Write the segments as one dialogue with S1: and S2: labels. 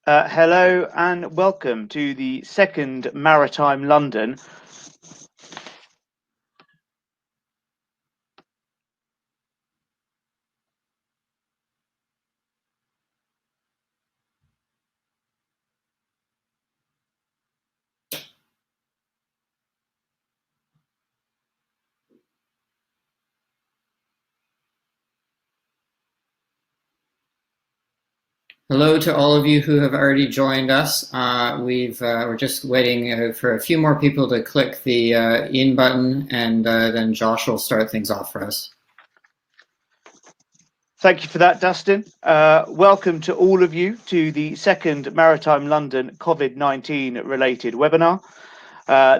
S1: Hello and welcome to the second Maritime London.
S2: Hello to all of you who have already joined us. We're just waiting for a few more people to click the in button, and then Josh will start things off for us.
S1: Thank you for that, Dustin. Welcome to all of you to the second Maritime London COVID-19 related webinar.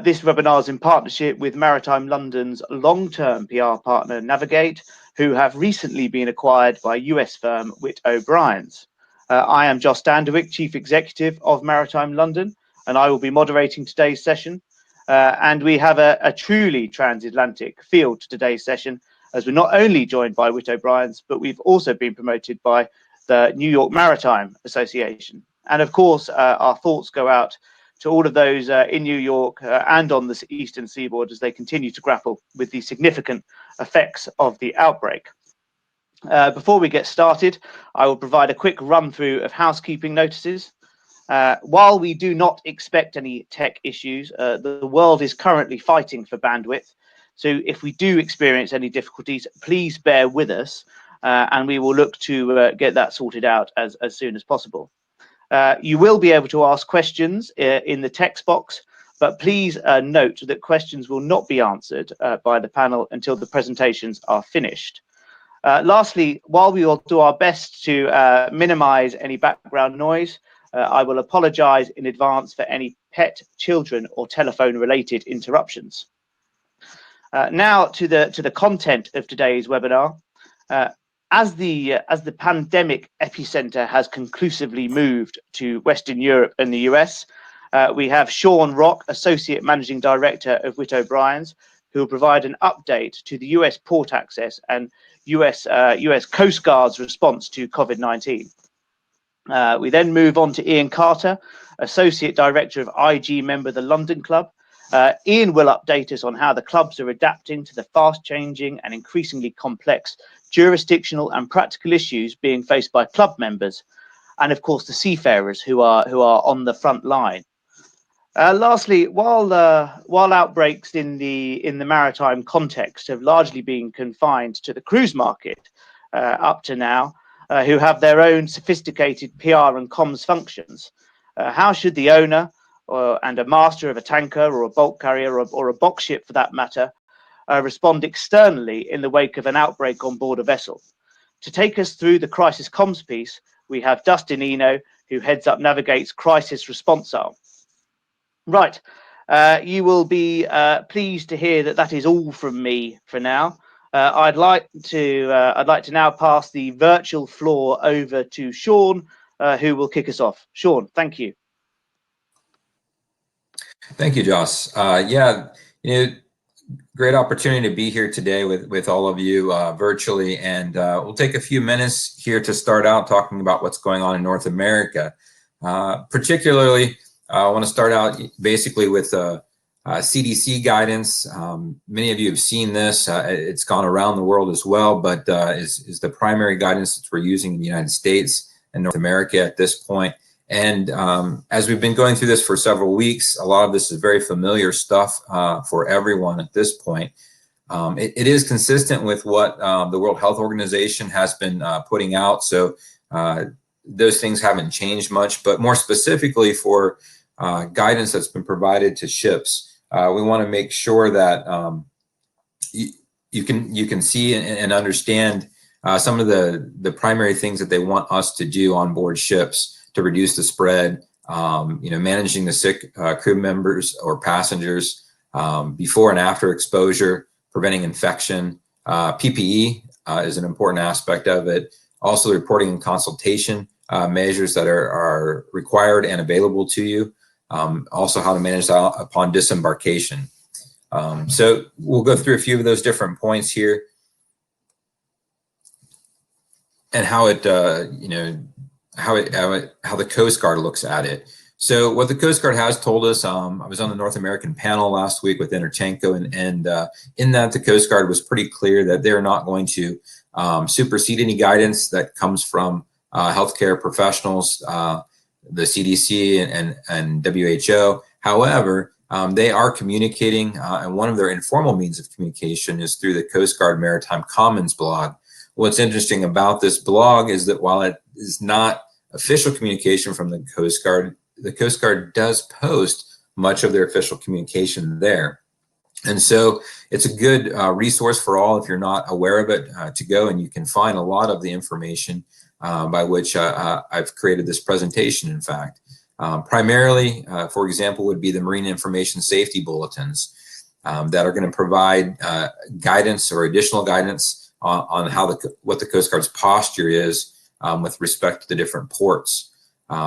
S1: This webinar is in partnership with Maritime London's long-term PR partner Navigate, who have recently been acquired by US firm Witt O'Brien's. I am Standerwick, Chief Executive of Maritime London, and I will be moderating today's session. And we have a truly transatlantic feel to today's session, as we're not only joined by Witt O'Brien's, but we've also been promoted by the New York Maritime Association. And of course, our thoughts go out to all of those in New York and on the eastern seaboard as they continue to grapple with the significant effects of the outbreak. Before we get started, I will provide a quick run through of housekeeping notices. While we do not expect any tech issues, the world is currently fighting for bandwidth. So if we do experience any difficulties, please bear with us and we will look to get that sorted out as soon as possible. You will be able to ask questions in the text box, but please note that questions will not be answered by the panel until the presentations are finished. Lastly, while we will do our best to minimize any background noise, I will apologize in advance for any pet, children, or telephone-related interruptions. Now to the content of today's webinar. As the pandemic epicenter has conclusively moved to Western Europe and the US, we have Sean Rock, Associate Managing Director of Witt O'Brien's, who will provide an update to the US port access and US Coast Guard's response to COVID-19. We then move on to Ian Carter, Associate Director of IG member the London Club. Ian will update us on how the clubs are adapting to the fast-changing and increasingly complex jurisdictional and practical issues being faced by club members, and of course the seafarers who are on the front line. Lastly, while outbreaks in the maritime context have largely been confined to the cruise market up to now, who have their own sophisticated PR and comms functions, how should the owner and a master of a tanker or a bulk carrier or a box ship for that matter respond externally in the wake of an outbreak on board a vessel? To take us through the crisis comms piece, we have Dustin Eno, who heads up Navigate's crisis response arm. Right, you will be pleased to hear that is all from me for now. I'd like to now pass the virtual floor over to Sean, who will kick us off. Sean, thank you.
S3: Thank you, Joss. Great opportunity to be here today with all of you virtually, and we'll take a few minutes here to start out talking about what's going on in North America. Particularly, I want to start out basically with CDC guidance. Many of you have seen this. It's gone around the world as well, but is the primary guidance that we're using in the United States and North America at this point. And as we've been going through this for several weeks, a lot of this is very familiar stuff for everyone at this point. It is consistent with what the World Health Organization has been putting out. So those things haven't changed much, but more specifically for guidance that's been provided to ships, we want to make sure that you can see and understand some of the primary things that they want us to do on board ships to reduce the spread, managing the sick crew members or passengers before and after exposure, preventing infection. PPE is an important aspect of it. Also, the reporting and consultation measures that are required and available to you. Also, how to manage that upon disembarkation. So we'll go through a few of those different points here, and how it how the Coast Guard looks at it. So what the Coast Guard has told us, I was on the North American panel last week with Interchenko, and in that the Coast Guard was pretty clear that they're not going to supersede any guidance that comes from healthcare professionals, the CDC and WHO. However, they are communicating, and one of their informal means of communication is through the Coast Guard Maritime Commons blog. What's interesting about this blog is that while it is not official communication from the Coast Guard does post much of their official communication there. And so it's a good resource for all, if you're not aware of it, to go, and you can find a lot of the information by which I've created this presentation, in fact. Primarily, for example, would be the Marine Information Safety Bulletins that are going to provide guidance or additional guidance on how what the Coast Guard's posture is with respect to the different ports.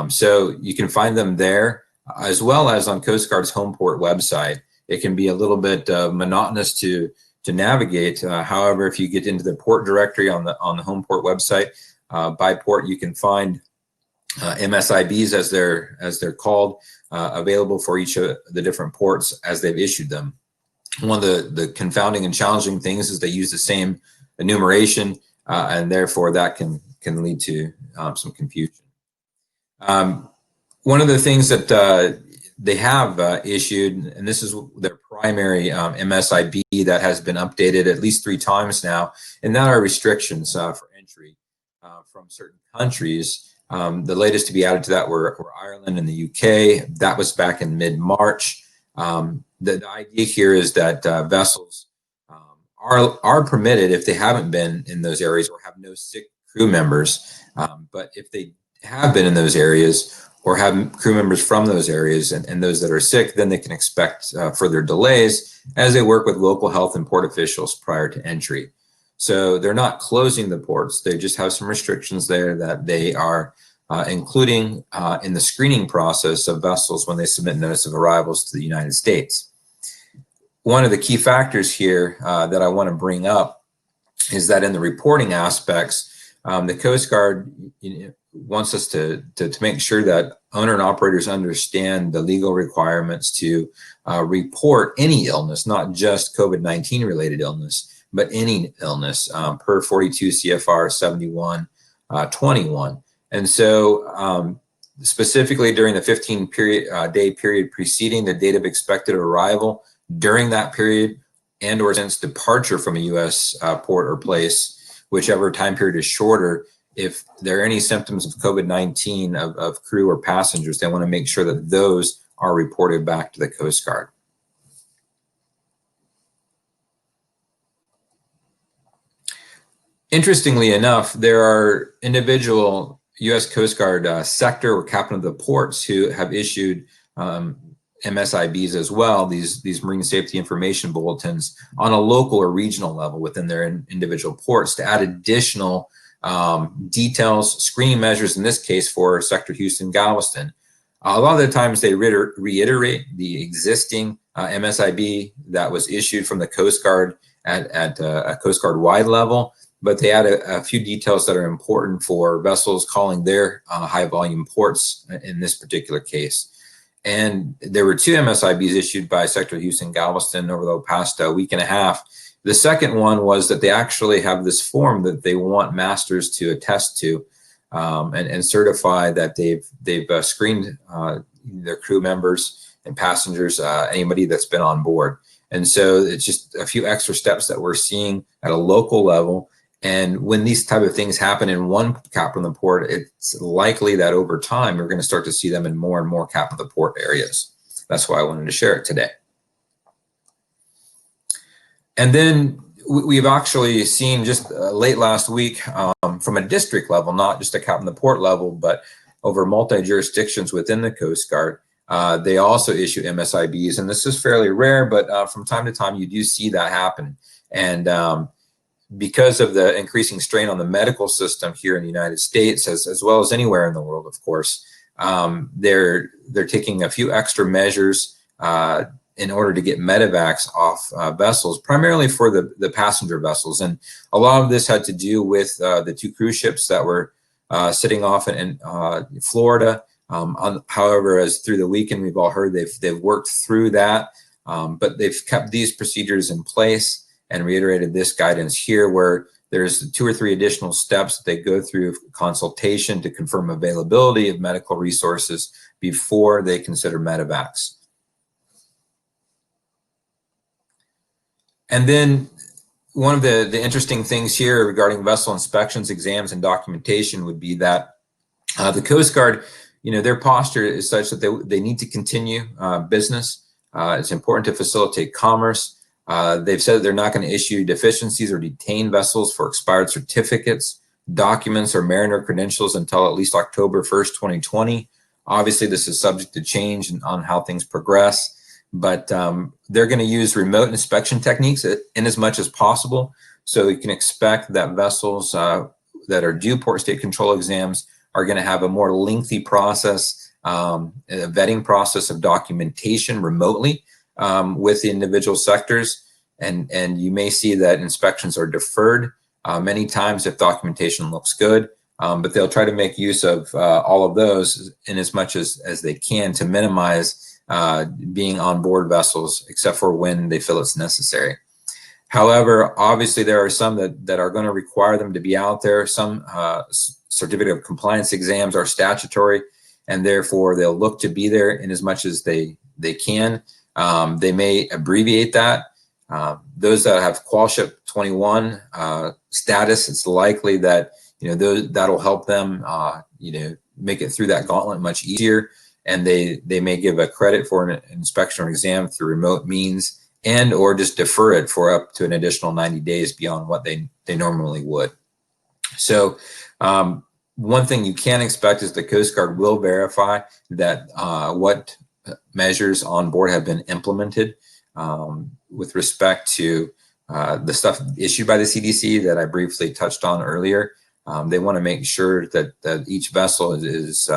S3: So you can find them there, as well as on Coast Guard's home port website. It can be a little bit monotonous to navigate. However, if you get into the port directory on the home port website, by port, you can find MSIBs, as they're called, available for each of the different ports as they've issued them. One of the confounding and challenging things is they use the same enumeration, and therefore that can lead to some confusion. One of the things that they have issued, and this is their primary MSIB that has been updated at least 3 times now, and that are restrictions for entry from certain countries. The latest to be added to that were Ireland and the UK. That was back in mid-March. The idea here is that vessels are permitted, if they haven't been in those areas or have no sick crew members, but if they have been in those areas or have crew members from those areas and those that are sick, then they can expect further delays as they work with local health and port officials prior to entry. So they're not closing the ports, they just have some restrictions there that they are including in the screening process of vessels when they submit notice of arrivals to the United States. One of the key factors here that I want to bring up is that in the reporting aspects, the Coast Guard wants us to make sure that owner and operators understand the legal requirements to report any illness, not just COVID-19 related illness, but any illness per 42 CFR 7121. And so specifically during the 15-day period preceding the date of expected arrival, during that period and or since departure from a U.S. port or place, whichever time period is shorter, if there are any symptoms of COVID-19 of crew or passengers, they want to make sure that those are reported back to the Coast Guard. Interestingly enough, there are individual U.S. Coast Guard sector or captain of the ports who have issued MSIBs as well, these marine safety information bulletins on a local or regional level within their individual ports to add additional details, screening measures, in this case for Sector Houston Galveston. A lot of the times they reiterate the existing MSIB that was issued from the Coast Guard at a Coast Guard wide level, but they add a few details that are important for vessels calling their high volume ports in this particular case. And there were 2 MSIBs issued by Sector Houston Galveston over the past week and a half. The second one was that they actually have this form that they want masters to attest to and certify that they've screened their crew members and passengers, anybody that's been on board. And so it's just a few extra steps that we're seeing at a local level. And when these type of things happen in one captain of the port, it's likely that over time, we're going to start to see them in more and more captain of the port areas. That's why I wanted to share it today. And then we've actually seen just late last week from a district level, not just a captain of the port level, but over multi-jurisdictions within the Coast Guard, they also issue MSIBs. And this is fairly rare, but from time to time, you do see that happen. And because of the increasing strain on the medical system here in the United States, as well as anywhere in the world, of course, they're taking a few extra measures in order to get medevacs off vessels, primarily for the passenger vessels. And a lot of this had to do with the 2 cruise ships that were sitting off in Florida. However, as through the weekend, we've all heard they've worked through that, but they've kept these procedures in place and reiterated this guidance here, where there's 2 or 3 additional steps that they go through consultation to confirm availability of medical resources before they consider medevacs. And then one of the interesting things here regarding vessel inspections, exams, and documentation would be that the Coast Guard, their posture is such that they need to continue business. It's important to facilitate commerce. They've said that they're not going to issue deficiencies or detain vessels for expired certificates, documents, or mariner credentials until at least October 1st, 2020. Obviously, this is subject to change on how things progress, but they're going to use remote inspection techniques in as much as possible. So you can expect that vessels that are due port state control exams are going to have a more lengthy process, a vetting process of documentation remotely with the individual sectors. And you may see that inspections are deferred many times if documentation looks good, but they'll try to make use of all of those in as much as they can to minimize being on board vessels, except for when they feel it's necessary. However, obviously there are some that are going to require them to be out there. Some certificate of compliance exams are statutory, and therefore they'll look to be there in as much as they can. They may abbreviate that. Those that have Qualship 21 status, it's likely that that'll help them make it through that gauntlet much easier, and they may give a credit for an inspection or exam through remote means, and or just defer it for up to an additional 90 days beyond what they normally would. So one thing you can expect is the Coast Guard will verify that what measures on board have been implemented with respect to the stuff issued by the CDC that I briefly touched on earlier. They want to make sure that each vessel is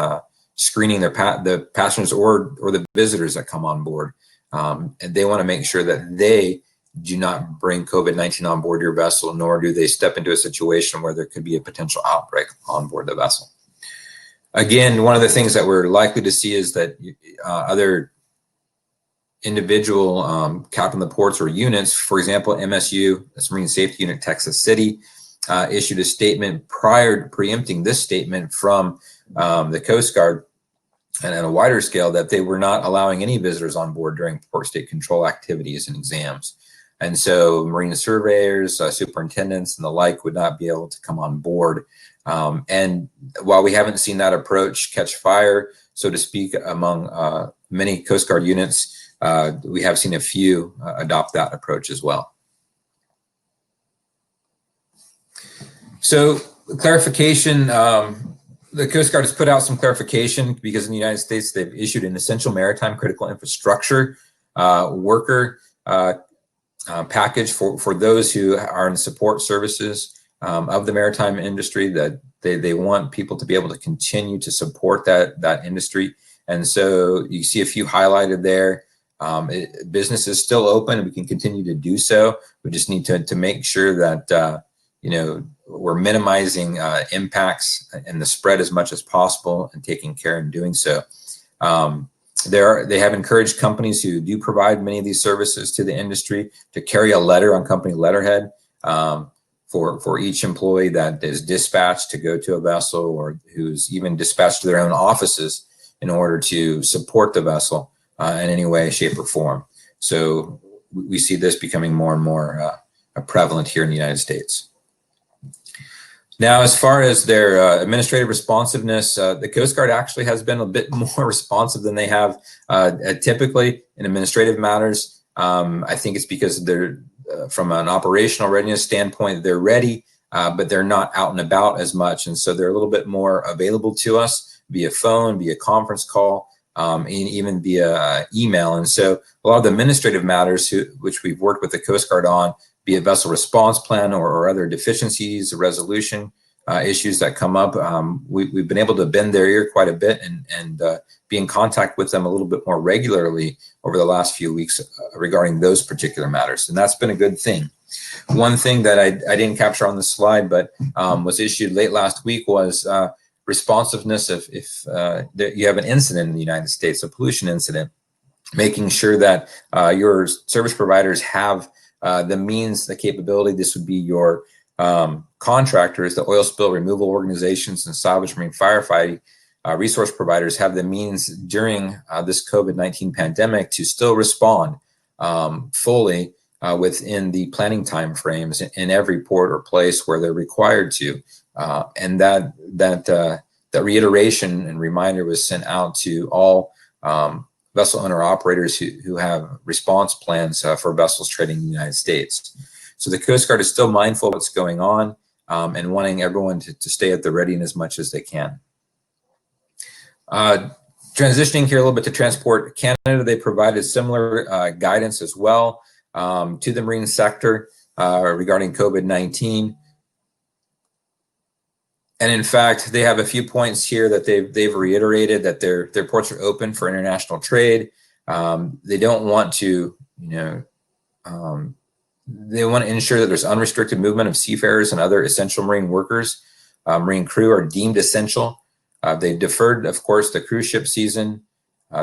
S3: screening the passengers or the visitors that come on board. And they want to make sure that they do not bring COVID-19 on board your vessel, nor do they step into a situation where there could be a potential outbreak on board the vessel. Again, one of the things that we're likely to see is that other individual captain of the ports or units, for example, MSU, that's Marine Safety Unit Texas City, issued a statement prior to preempting this statement from the Coast Guard and at a wider scale that they were not allowing any visitors on board during port state control activities and exams. And so marine surveyors, superintendents, and the like would not be able to come on board. And while we haven't seen that approach catch fire, so to speak, among many Coast Guard units, we have seen a few adopt that approach as well. So clarification, the Coast Guard has put out some clarification because in the United States, they've issued an essential maritime critical infrastructure worker package for those who are in support services of the maritime industry, that they want people to be able to continue to support that industry. And so you see a few highlighted there. Business is still open and we can continue to do so. We just need to make sure that, we're minimizing impacts and the spread as much as possible and taking care in doing so. They have encouraged companies who do provide many of these services to the industry to carry a letter on company letterhead for each employee that is dispatched to go to a vessel or who's even dispatched to their own offices in order to support the vessel in any way, shape, or form. So we see this becoming more and more prevalent here in the United States. Now, as far as their administrative responsiveness, the Coast Guard actually has been a bit more responsive than they have typically in administrative matters. I think it's because they're, from an operational readiness standpoint, they're ready, but they're not out and about as much. And so they're a little bit more available to us via phone, via conference call, and even via email. And so a lot of the administrative matters which we've worked with the Coast Guard on, be it vessel response plan or other deficiencies, resolution, issues that come up. We've been able to bend their ear quite a bit and be in contact with them a little bit more regularly over the last few weeks regarding those particular matters, and that's been a good thing. One thing that I didn't capture on the slide, but was issued late last week was responsiveness if you have an incident in the United States, a pollution incident, making sure that your service providers have the means, the capability. This would be your contractors, the oil spill removal organizations, and salvage marine firefighting resource providers have the means during this COVID-19 pandemic to still respond fully within the planning timeframes in every port or place where they're required to. And that reiteration and reminder was sent out to all vessel owner operators who have response plans for vessels trading in the United States. So the Coast Guard is still mindful of what's going on and wanting everyone to stay at the ready as much as they can. Transitioning here a little bit to Transport Canada, they provided similar guidance as well to the marine sector regarding COVID-19. And in fact, they have a few points here that they've reiterated that their ports are open for international trade. They don't want to, they want to ensure that there's unrestricted movement of seafarers and other essential marine workers. Marine crew are deemed essential. They've deferred, of course, the cruise ship season.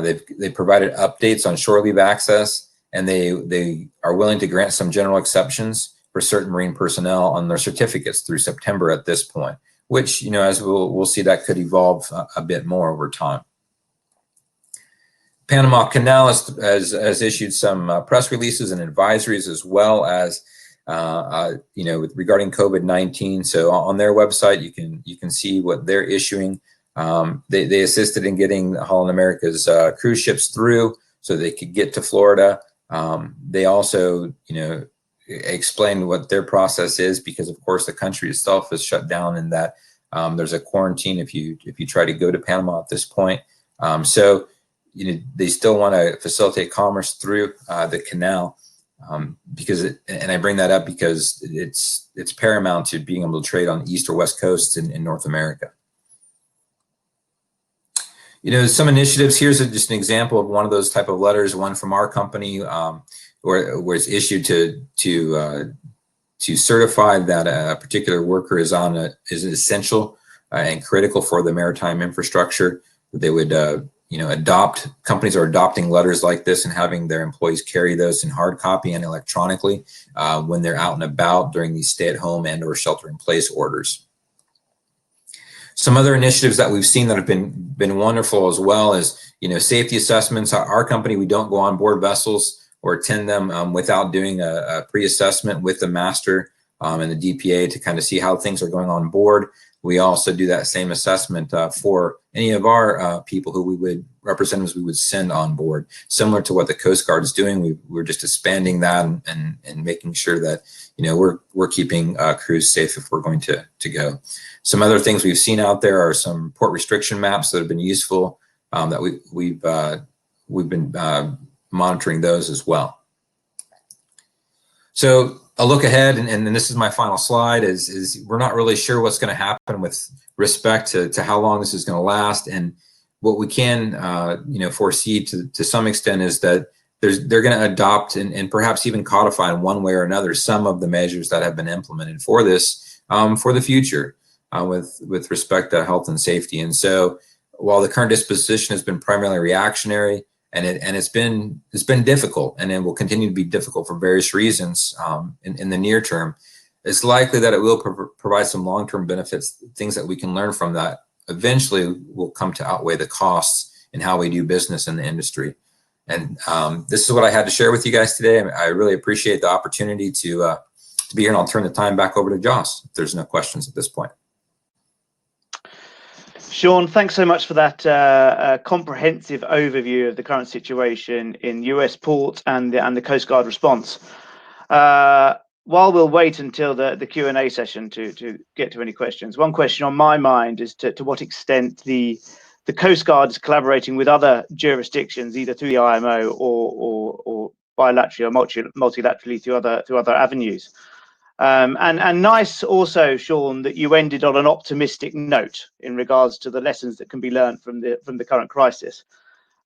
S3: They've provided updates on shore leave access, and they are willing to grant some general exceptions for certain marine personnel on their certificates through September at this point, which, as we'll see, that could evolve a bit more over time. Panama Canal has issued some press releases and advisories, as well as regarding COVID-19. So on their website, you can see what they're issuing. They assisted in getting Holland America's cruise ships through so they could get to Florida. They also, explained what their process is, because of course the country itself is shut down, and that there's a quarantine if you try to go to Panama at this point. So they still want to facilitate commerce through the canal, because and I bring that up because it's paramount to being able to trade on the east or west coasts in North America. Some initiatives. Here's just an example of one of those type of letters, one from our company, where it's issued to certify that a particular worker is essential and critical for the maritime infrastructure. They would adopt. Companies are adopting letters like this and having their employees carry those in hard copy and electronically when they're out and about during these stay-at-home and/or shelter-in-place orders. Some other initiatives that we've seen that have been wonderful as well is, safety assessments. Our company, we don't go on board vessels or attend them without doing a pre-assessment with the master and the DPA to kind of see how things are going on board. We also do that same assessment for any of our people who representatives we would send on board, similar to what the Coast Guard is doing. We're just expanding that and making sure that we're keeping crews safe if we're going to go. Some other things we've seen out there are some port restriction maps that have been useful. That we've been monitoring those as well. So a look ahead, and this is my final slide, is we're not really sure what's going to happen with respect to how long this is going to last. And what we can foresee to some extent is that they're going to adopt and perhaps even codify in one way or another some of the measures that have been implemented for this for the future with respect to health and safety. And so while the current disposition has been primarily reactionary, and it's been difficult, and it will continue to be difficult for various reasons in the near term, it's likely that it will provide some long-term benefits, things that we can learn from that eventually will come to outweigh the costs in how we do business in the industry. And this is what I had to share with you guys today. I really appreciate the opportunity to be here, and I'll turn the time back over to Joss if there's no questions at this point.
S1: Sean, thanks so much for that comprehensive overview of the current situation in US ports and the Coast Guard response. While we'll wait until the Q&A session to get to any questions, one question on my mind is to what extent the Coast Guard is collaborating with other jurisdictions, either through the IMO or bilaterally or multilaterally through other avenues. And nice also, Sean, that you ended on an optimistic note in regards to the lessons that can be learned from the current crisis.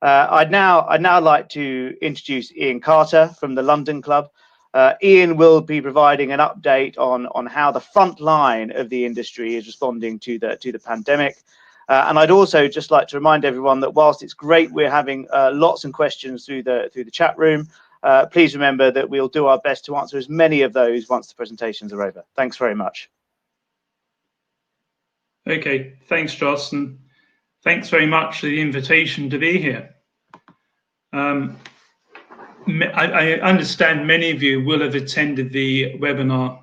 S1: I'd now like to introduce Ian Carter from the London Club. Ian will be providing an update on how the front line of the industry is responding to the pandemic. And I'd also just like to remind everyone that whilst it's great we're having lots of questions through the chat room, please remember that we'll do our best to answer as many of those once the presentations are over. Thanks very much.
S4: Okay, thanks, Dustin. Thanks very much for the invitation to be here. I understand many of you will have attended the webinar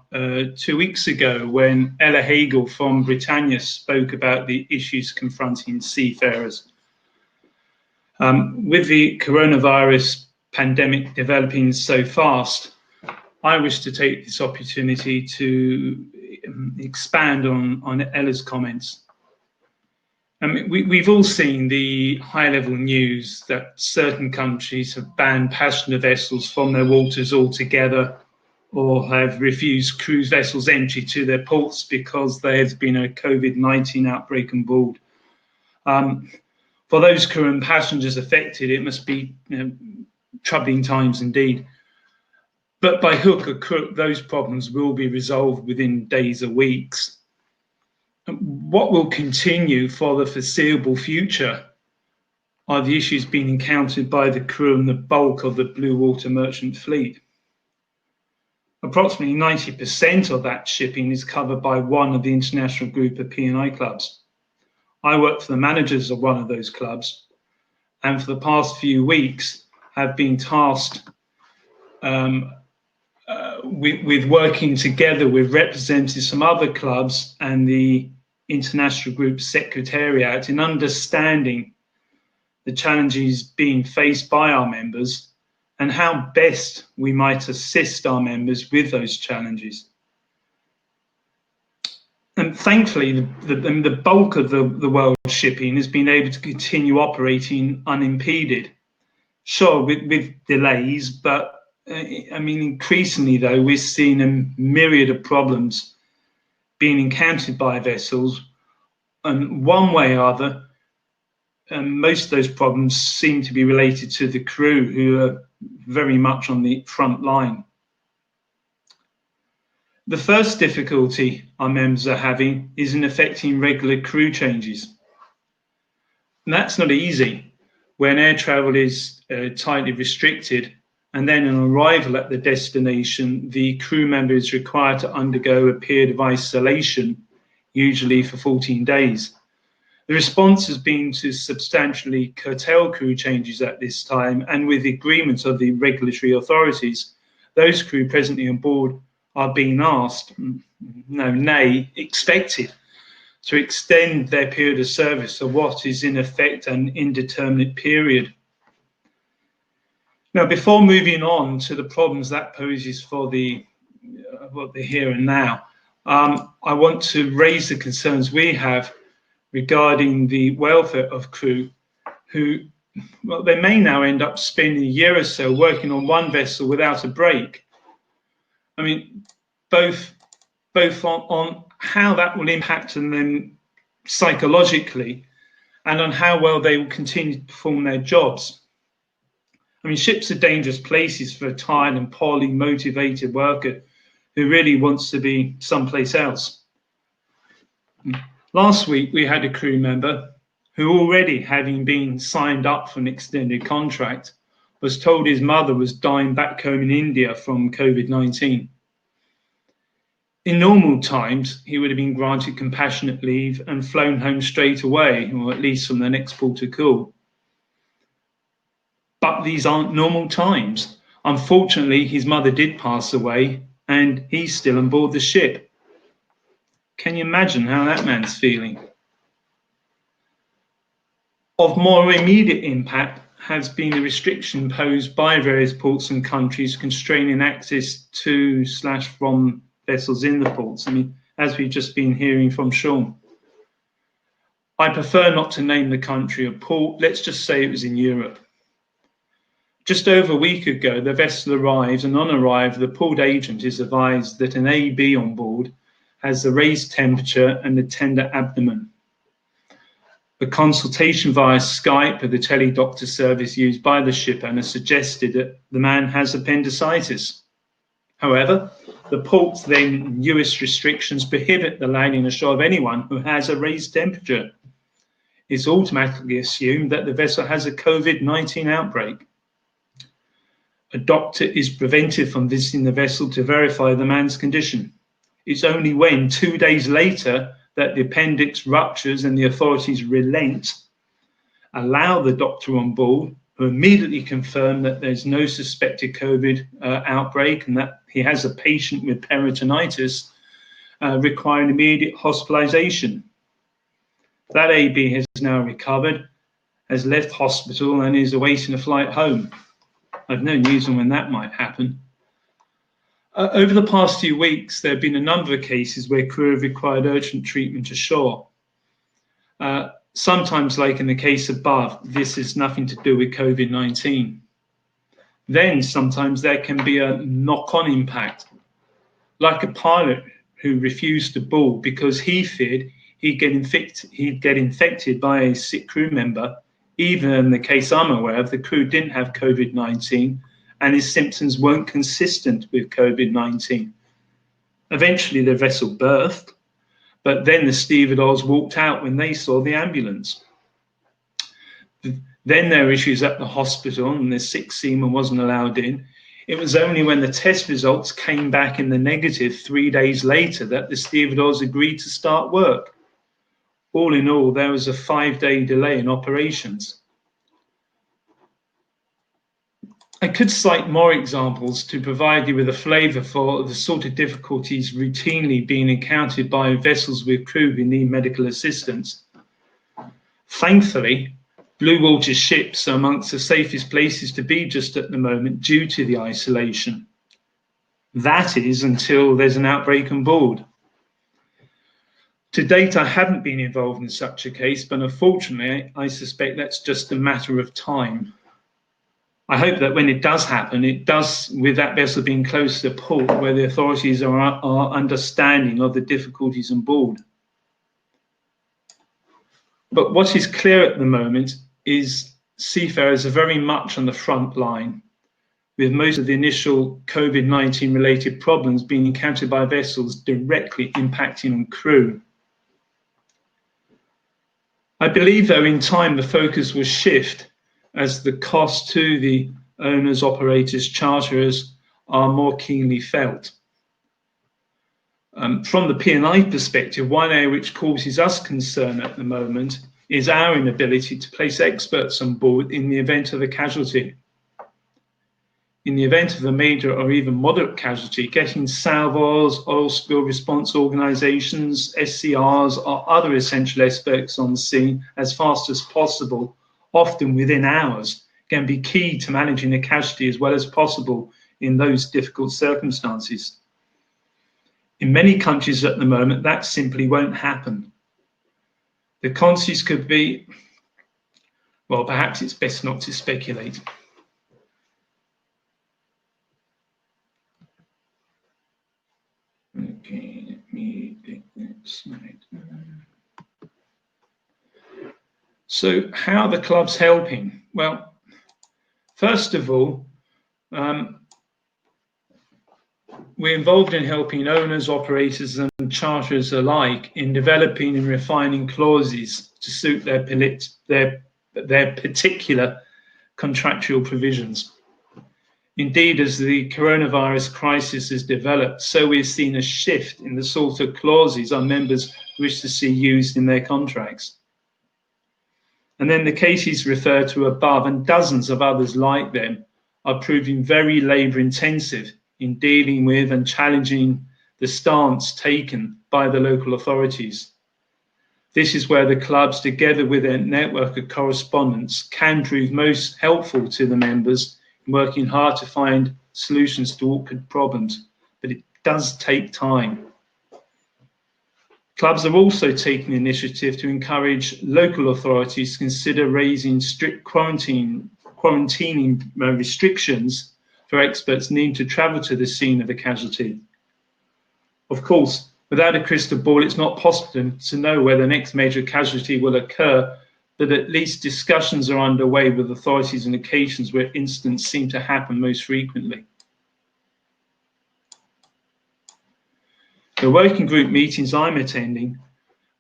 S4: 2 weeks ago when Ella Hagel from Britannia spoke about the issues confronting seafarers. With the coronavirus pandemic developing so fast, I wish to take this opportunity to expand on Ella's comments. I mean, we've all seen the high-level news that certain countries have banned passenger vessels from their waters altogether, or have refused cruise vessels entry to their ports because there has been a COVID-19 outbreak on board. For those crew and passengers affected, it must be troubling times indeed. But by hook or crook, those problems will be resolved within days or weeks. What will continue for the foreseeable future are the issues being encountered by the crew and the bulk of the blue water merchant fleet. Approximately 90% of that shipping is covered by one of the international group of P&I clubs. I work for the managers of one of those clubs, and for the past few weeks have been tasked with working together with representatives from other clubs and the international group secretariat in understanding the challenges being faced by our members and how best we might assist our members with those challenges. And thankfully, the bulk of the world shipping has been able to continue operating unimpeded. Sure, with delays, but I mean, increasingly though, we're seeing a myriad of problems being encountered by vessels, and one way or other, most of those problems seem to be related to the crew, who are very much on the front line. The first difficulty our members are having is in effecting regular crew changes. And that's not easy when air travel is tightly restricted, and then on arrival at the destination, the crew member is required to undergo a period of isolation, usually for 14 days. The response has been to substantially curtail crew changes at this time, and with the agreement of the regulatory authorities, those crew presently on board are being asked, expected, to extend their period of service of what is in effect an indeterminate period. Now, before moving on to the problems that poses for the here and now, I want to raise the concerns we have regarding the welfare of crew who, well, they may now end up spending a year or so working on one vessel without a break. I mean, both on how that will impact on them psychologically and on how well they will continue to perform their jobs. I mean, ships are dangerous places for a tired and poorly motivated worker who really wants to be someplace else. Last week, we had a crew member who, already having been signed up for an extended contract, was told his mother was dying back home in India from COVID-19. In normal times, he would have been granted compassionate leave and flown home straight away, or at least from the next port of call. But these aren't normal times. Unfortunately, his mother did pass away, and he's still on board the ship. Can you imagine how that man's feeling? Of more immediate impact has been the restriction posed by various ports and countries constraining access to/from vessels in the ports. I mean, as we've just been hearing from Sean. I prefer not to name the country or port. Let's just say it was in Europe. Just over a week ago, the vessel arrives, and on arrival, the port agent is advised that an AB on board has the raised temperature and the tender abdomen. A consultation via Skype with the tele-doctor service used by the ship owner suggested that the man has appendicitis. However, the port's then US restrictions prohibit the landing ashore of anyone who has a raised temperature. It's automatically assumed that the vessel has a COVID-19 outbreak. A doctor is prevented from visiting the vessel to verify the man's condition. It's only when 2 days later that the appendix ruptures and the authorities relent, allow the doctor on board, who immediately confirm that there's no suspected COVID outbreak and that he has a patient with peritonitis requiring immediate hospitalization. That AB has now recovered, has left hospital and is awaiting a flight home. I've no news on when that might happen. Over the past few weeks, there have been a number of cases where crew have required urgent treatment ashore. Sometimes, like in the case above, this is nothing to do with COVID-19. Then sometimes there can be a knock-on impact, like a pilot who refused to board because he feared he'd get infected by a sick crew member. Even in the case I'm aware of, the crew didn't have COVID-19 and his symptoms weren't consistent with COVID-19. Eventually the vessel berthed, but then the stevedores walked out when they saw the ambulance. Then there were issues at the hospital and the sick seaman wasn't allowed in. It was only when the test results came back in the negative 3 days later that the stevedores agreed to start work. All in all, there was a 5-day delay in operations. I could cite more examples to provide you with a flavour for the sort of difficulties routinely being encountered by vessels with crew who need medical assistance. Thankfully, blue water ships are amongst the safest places to be just at the moment due to the isolation. That is until there's an outbreak on board. To date, I haven't been involved in such a case, but unfortunately, I suspect that's just a matter of time. I hope that when it does happen, it does with that vessel being close to the port where the authorities are understanding of the difficulties on board. But what is clear at the moment is seafarers are very much on the front line, with most of the initial COVID-19 related problems being encountered by vessels directly impacting on crew. I believe, though, in time the focus will shift as the cost to the owners, operators, charterers are more keenly felt. From the P&I perspective, one area which causes us concern at the moment is our inability to place experts on board in the event of a casualty. In the event of a major or even moderate casualty, getting salvors, oil spill response organisations, SCRs, or other essential experts on the scene as fast as possible, often within hours, can be key to managing a casualty as well as possible in those difficult circumstances. In many countries at the moment, that simply won't happen. The consequences could be, well, perhaps it's best not to speculate. Okay, let me take that slide. So how are the clubs helping? Well, first of all, we're involved in helping owners, operators and charterers alike in developing and refining clauses to suit their particular contractual provisions. Indeed, as the coronavirus crisis has developed, so we've seen a shift in the sort of clauses our members wish to see used in their contracts. And then the cases referred to above and dozens of others like them are proving very labour intensive in dealing with and challenging the stance taken by the local authorities. This is where the clubs, together with their network of correspondents, can prove most helpful to the members in working hard to find solutions to awkward problems, but it does take time. Clubs are also taking the initiative to encourage local authorities to consider raising strict quarantine quarantining restrictions for experts needing to travel to the scene of a casualty. Of course, without a crystal ball, it's not possible to know where the next major casualty will occur, but at least discussions are underway with authorities in occasions where incidents seem to happen most frequently. The working group meetings I'm attending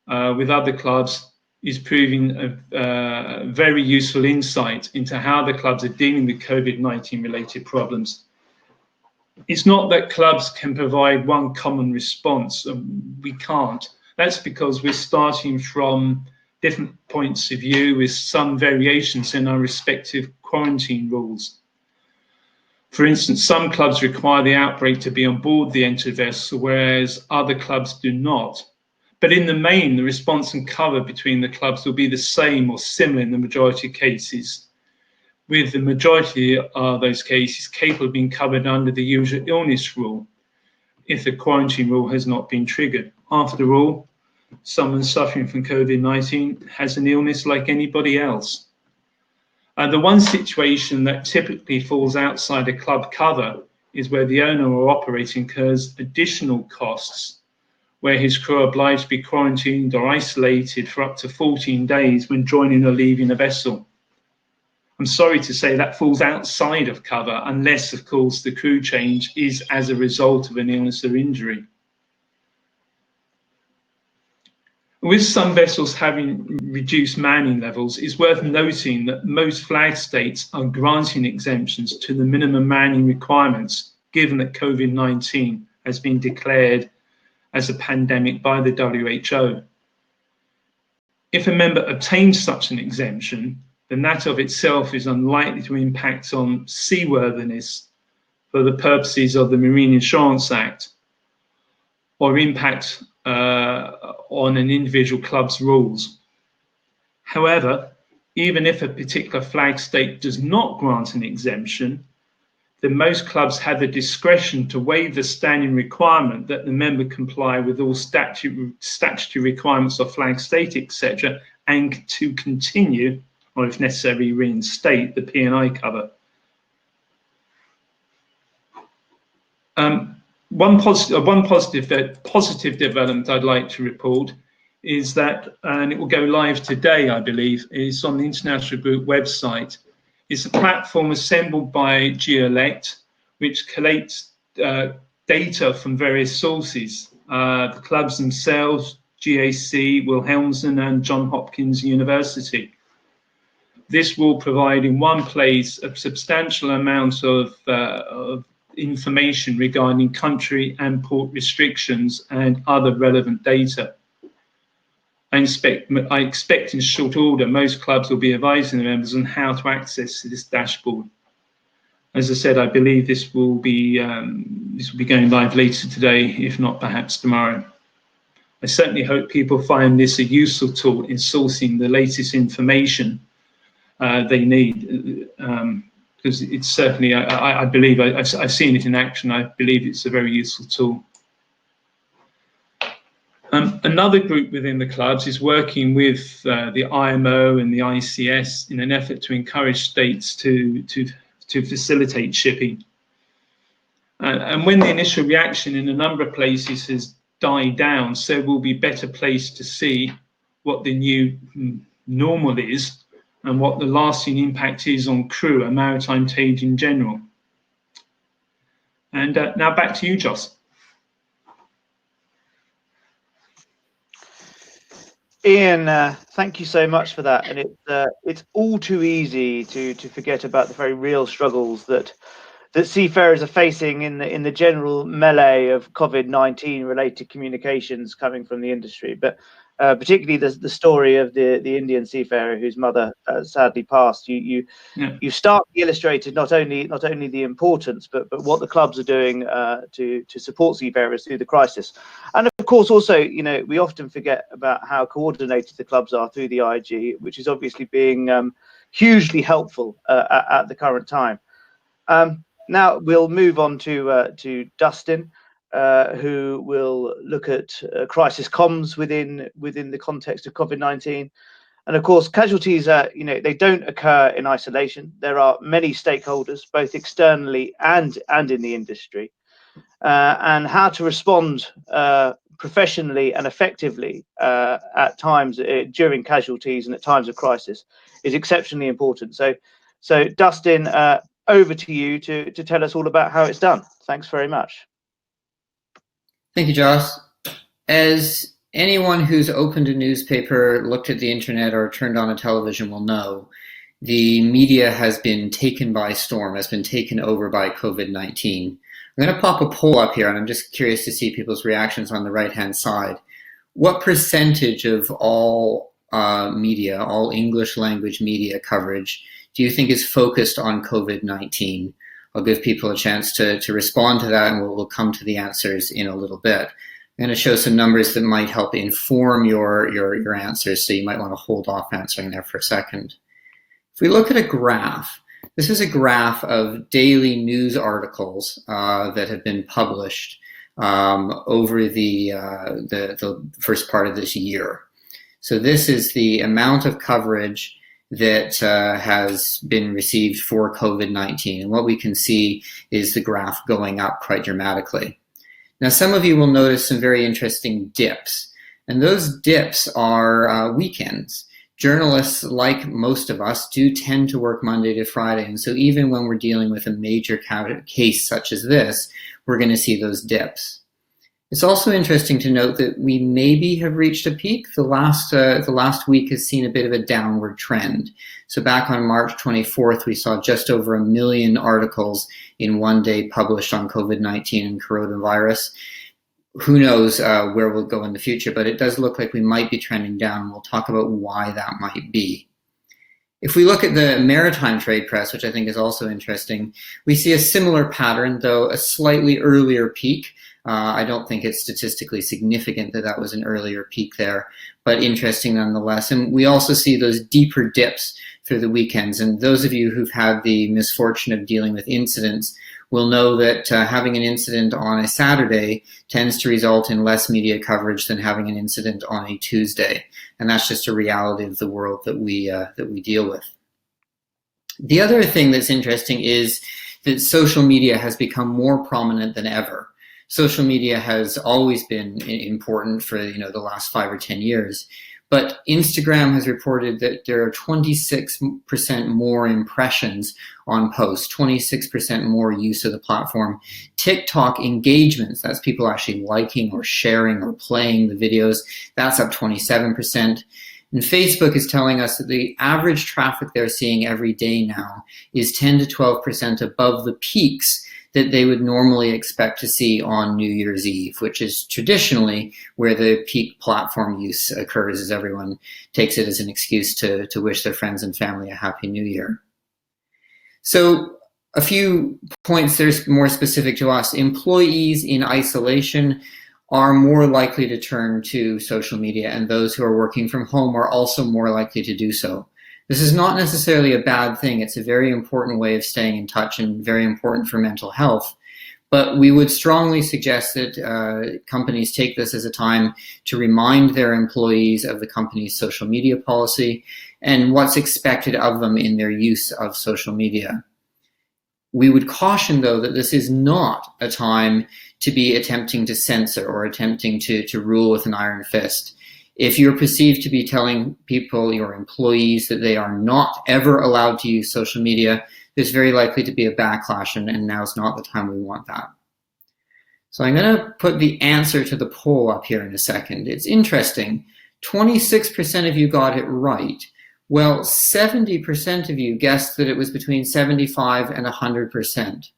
S4: with other clubs is proving a very useful insight into how the clubs are dealing with COVID-19 related problems. It's not that clubs can provide one common response. We can't. That's because we're starting from different points of view with some variations in our respective quarantine rules. For instance, some clubs require the outbreak to be on board the entered vessel, whereas other clubs do not. But in the main, the response and cover between the clubs will be the same or similar in the majority of cases, with the majority of those cases capable of being covered under the usual illness rule if the quarantine rule has not been triggered. After all, someone suffering from COVID-19 has an illness like anybody else. The one situation that typically falls outside a club cover is where the owner or operator incurs additional costs, where his crew are obliged to be quarantined or isolated for up to 14 days when joining or leaving a vessel. I'm sorry to say that falls outside of cover, unless, of course, the crew change is as a result of an illness or injury. With some vessels having reduced manning levels, it's worth noting that most flag states are granting exemptions to the minimum manning requirements, given that COVID-19 has been declared as a pandemic by the WHO. If a member obtains such an exemption, then that of itself is unlikely to impact on seaworthiness for the purposes of the Marine Insurance Act, or impact on an individual club's rules. However, even if a particular flag state does not grant an exemption, then most clubs have the discretion to waive the standing requirement that the member comply with all statutory requirements of flag state, etc., and to continue, or if necessary, reinstate the P&I cover. One positive development I'd like to report is that, and it will go live today, I believe, is on the International Group website. It's a platform assembled by GeoLect, which collates data from various sources, the clubs themselves, GAC, Wilhelmsen, and Johns Hopkins University. This will provide in one place a substantial amount of information regarding country and port restrictions and other relevant data. I expect in short order most clubs will be advising their members on how to access this dashboard. As I said, I believe this will be going live later today, if not perhaps tomorrow. I certainly hope people find this a useful tool in sourcing the latest information they need, because it's certainly, I believe, I've seen it in action. I believe it's a very useful tool. Another group within the clubs is working with the IMO and the ICS in an effort to encourage states to facilitate shipping. And when the initial reaction in a number of places has died down, so we'll be better placed to see what the new normal is and what the lasting impact is on crew and maritime trade in general. And now back to you, Joss.
S1: Ian, thank you so much for that. And it's all too easy to forget about the very real struggles that seafarers are facing in the general melee of COVID-19 related communications coming from the industry. But particularly the story of the Indian seafarer whose mother sadly passed. You starkly illustrated not only the importance, but what the clubs are doing to support seafarers through the crisis. And of course, also, we often forget about how coordinated the clubs are through the IG, which is obviously being hugely helpful at the current time. Now we'll move on to Dustin, who will look at crisis comms within the context of COVID-19. And of course, casualties they don't occur in isolation. There are many stakeholders, both externally and in the industry, and how to respond professionally and effectively at times during casualties and at times of crisis is exceptionally important. So Dustin, over to you to tell us all about how it's done. Thanks very much.
S2: Thank you, Josh. As anyone who's opened a newspaper, looked at the internet, or turned on a television will know, the media has been taken by storm, has been taken over by COVID-19. I'm going to pop a poll up here, and I'm just curious to see people's reactions on the right-hand side. What percentage of all media, all English language media coverage, do you think is focused on COVID-19? I'll give people a chance to respond to that, and we'll come to the answers in a little bit. I'm going to show some numbers that might help inform your answers, so you might want to hold off answering there for a second. If we look at a graph, this is a graph of daily news articles that have been published over the first part of this year. So this is the amount of coverage that has been received for COVID-19. And what we can see is the graph going up quite dramatically. Now, some of you will notice some very interesting dips, and those dips are weekends. Journalists, like most of us, do tend to work Monday to Friday, and so even when we're dealing with a major case such as this, we're going to see those dips. It's also interesting to note that we maybe have reached a peak. The last week has seen a bit of a downward trend. So back on March 24th, we saw just over 1 million articles in one day published on COVID-19 and coronavirus. Who knows where we'll go in the future, but it does look like we might be trending down, and we'll talk about why that might be. If we look at the maritime trade press, which I think is also interesting, we see a similar pattern, though a slightly earlier peak. I don't think it's statistically significant that that was an earlier peak there, but interesting nonetheless. And we also see those deeper dips through the weekends. And those of you who've had the misfortune of dealing with incidents will know that having an incident on a Saturday tends to result in less media coverage than having an incident on a Tuesday. And that's just a reality of the world that we deal with. The other thing that's interesting is that social media has become more prominent than ever. Social media has always been important for the last 5 or 10 years, but Instagram has reported that there are 26% more impressions on posts, 26% more use of the platform. TikTok engagements, that's people actually liking or sharing or playing the videos, that's up 27%. And Facebook is telling us that the average traffic they're seeing every day now is 10 to 12% above the peaks that they would normally expect to see on New Year's Eve, which is traditionally where the peak platform use occurs, as everyone takes it as an excuse to wish their friends and family a Happy New Year. So a few points that are more specific to us. Employees in isolation are more likely to turn to social media, and those who are working from home are also more likely to do so. This is not necessarily a bad thing. It's a very important way of staying in touch and very important for mental health. But we would strongly suggest that companies take this as a time to remind their employees of the company's social media policy and what's expected of them in their use of social media. We would caution, though, that this is not a time to be attempting to censor or attempting to rule with an iron fist. If you're perceived to be telling people, your employees, that they are not ever allowed to use social media, there's very likely to be a backlash, and now's not the time we want that. So I'm going to put the answer to the poll up here in a second. It's interesting. 26% of you got it right. Well, 70% of you guessed that it was between 75 and 100%.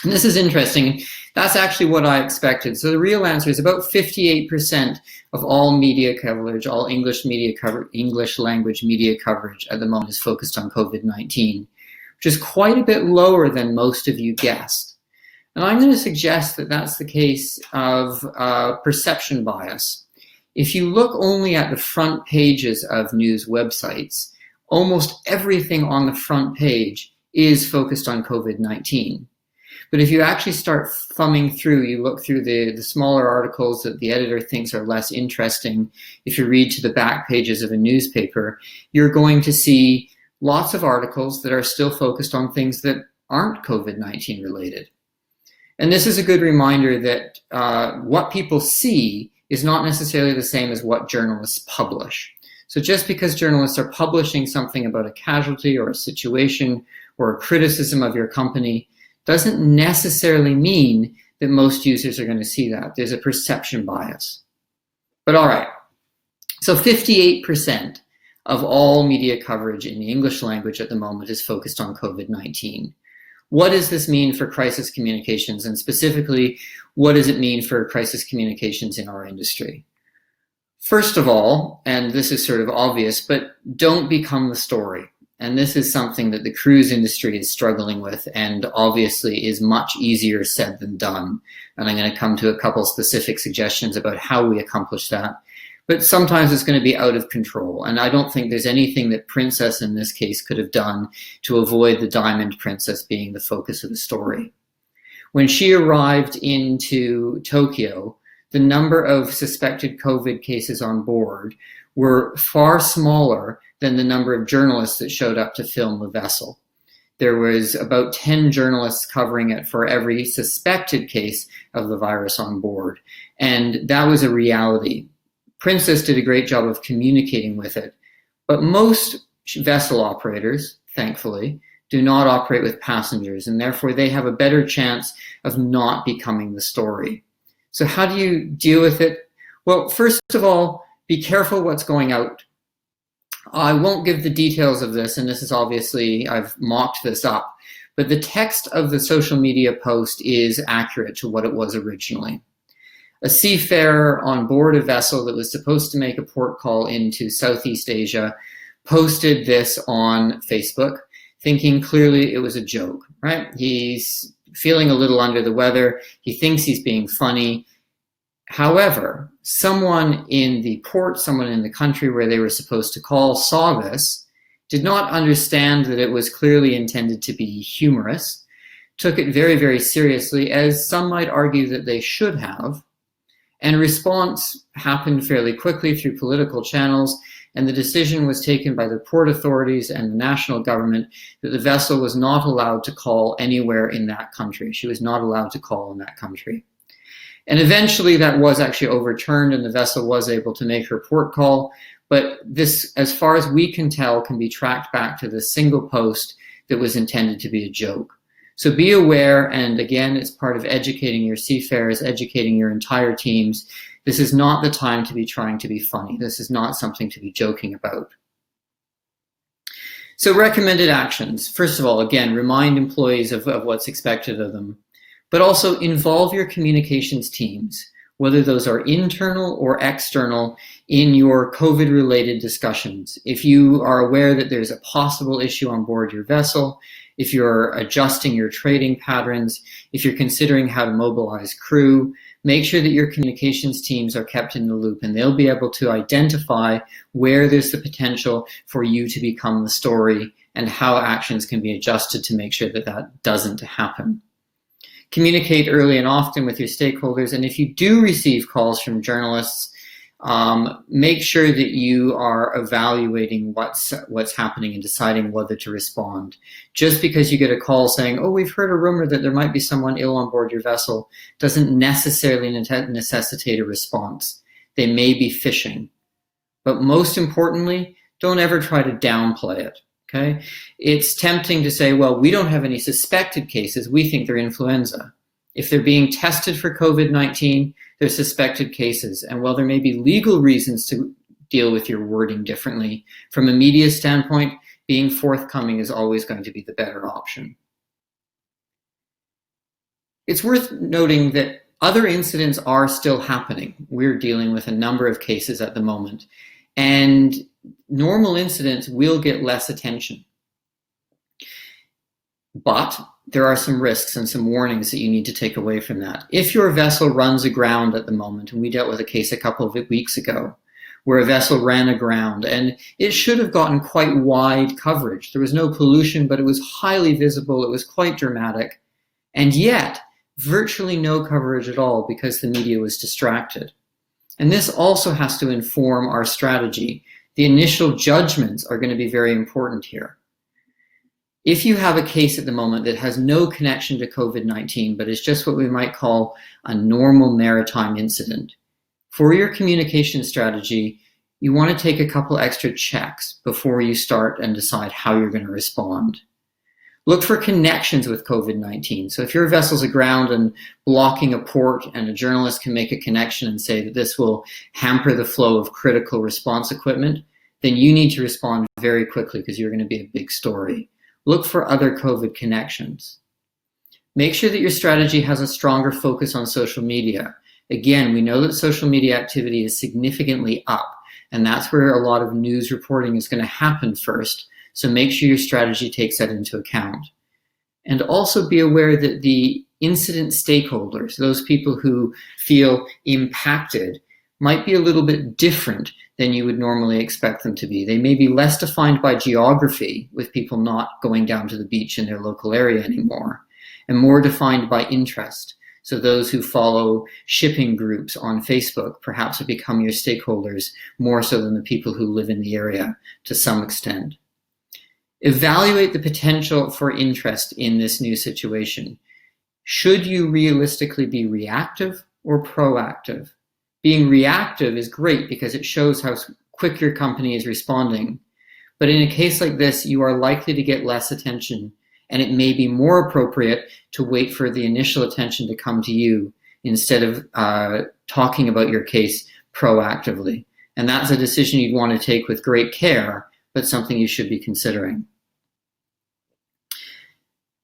S2: And this is interesting. That's actually what I expected. So the real answer is about 58% of all media coverage, all English language media coverage at the moment is focused on COVID-19, which is quite a bit lower than most of you guessed. And I'm going to suggest that that's the case of perception bias. If you look only at the front pages of news websites, almost everything on the front page is focused on COVID-19. But if you actually start thumbing through, you look through the smaller articles that the editor thinks are less interesting, if you read to the back pages of a newspaper, you're going to see lots of articles that are still focused on things that aren't COVID-19 related. And this is a good reminder that what people see is not necessarily the same as what journalists publish. So just because journalists are publishing something about a casualty or a situation or a criticism of your company doesn't necessarily mean that most users are going to see that. There's a perception bias. But all right, so 58% of all media coverage in the English language at the moment is focused on COVID-19. What does this mean for crisis communications, and specifically, what does it mean for crisis communications in our industry? First of all, and this is sort of obvious, but don't become the story. And this is something that the cruise industry is struggling with, and obviously is much easier said than done. And I'm going to come to a couple specific suggestions about how we accomplish that. But sometimes it's going to be out of control. And I don't think there's anything that Princess in this case could have done to avoid the Diamond Princess being the focus of the story. When she arrived into Tokyo, the number of suspected COVID cases on board were far smaller than the number of journalists that showed up to film the vessel. There was about 10 journalists covering it for every suspected case of the virus on board. And that was a reality. Princess did a great job of communicating with it, but most vessel operators, thankfully, do not operate with passengers, and therefore they have a better chance of not becoming the story. So how do you deal with it? Well, first of all, be careful what's going out. I won't give the details of this, and this is obviously, I've mocked this up, but the text of the social media post is accurate to what it was originally. A seafarer on board a vessel that was supposed to make a port call into Southeast Asia posted this on Facebook, thinking clearly it was a joke, right? He's feeling a little under the weather. He thinks he's being funny. However, someone in the port, someone in the country where they were supposed to call, saw this, did not understand that it was clearly intended to be humorous, took it very, very seriously, as some might argue that they should have, and response happened fairly quickly through political channels, and the decision was taken by the port authorities and the national government that the vessel was not allowed to call anywhere in that country. She was not allowed to call in that country. And eventually that was actually overturned and the vessel was able to make her port call, but this, as far as we can tell, can be tracked back to the single post that was intended to be a joke. So be aware, and again, it's part of educating your seafarers, educating your entire teams. This is not the time to be trying to be funny. This is not something to be joking about. So recommended actions. First of all, again, remind employees of what's expected of them, but also involve your communications teams, whether those are internal or external, in your COVID-related discussions. If you are aware that there's a possible issue on board your vessel, if you're adjusting your trading patterns, if you're considering how to mobilize crew, make sure that your communications teams are kept in the loop, and they'll be able to identify where there's the potential for you to become the story and how actions can be adjusted to make sure that that doesn't happen. Communicate early and often with your stakeholders, and if you do receive calls from journalists, make sure that you are evaluating what's happening and deciding whether to respond. Just because you get a call saying, oh, we've heard a rumor that there might be someone ill on board your vessel, doesn't necessarily necessitate a response. They may be fishing. But most importantly, don't ever try to downplay it. Okay? It's tempting to say, well, we don't have any suspected cases. We think they're influenza. If they're being tested for COVID-19, they're suspected cases. And while there may be legal reasons to deal with your wording differently, from a media standpoint, being forthcoming is always going to be the better option. It's worth noting that other incidents are still happening. We're dealing with a number of cases at the moment, and normal incidents will get less attention. But there are some risks and some warnings that you need to take away from that. If your vessel runs aground at the moment, and we dealt with a case a couple of weeks ago, where a vessel ran aground and it should have gotten quite wide coverage. There was no pollution, but it was highly visible. It was quite dramatic. And yet, virtually no coverage at all because the media was distracted. And this also has to inform our strategy. The initial judgments are going to be very important here. If you have a case at the moment that has no connection to COVID-19, but is just what we might call a normal maritime incident, for your communication strategy, you want to take a couple extra checks before you start and decide how you're going to respond. Look for connections with COVID-19. So if your vessel's aground and blocking a port and a journalist can make a connection and say that this will hamper the flow of critical response equipment, then you need to respond very quickly because you're going to be a big story. Look for other COVID connections. Make sure that your strategy has a stronger focus on social media. Again, we know that social media activity is significantly up, and that's where a lot of news reporting is going to happen first. So make sure your strategy takes that into account. And also be aware that the incident stakeholders, those people who feel impacted, might be a little bit different than you would normally expect them to be. They may be less defined by geography, with people not going down to the beach in their local area anymore, and more defined by interest. So those who follow shipping groups on Facebook perhaps have become your stakeholders more so than the people who live in the area to some extent. Evaluate the potential for interest in this new situation. Should you realistically be reactive or proactive? Being reactive is great because it shows how quick your company is responding. But in a case like this, you are likely to get less attention, and it may be more appropriate to wait for the initial attention to come to you instead of talking about your case proactively. And that's a decision you'd want to take with great care, but something you should be considering.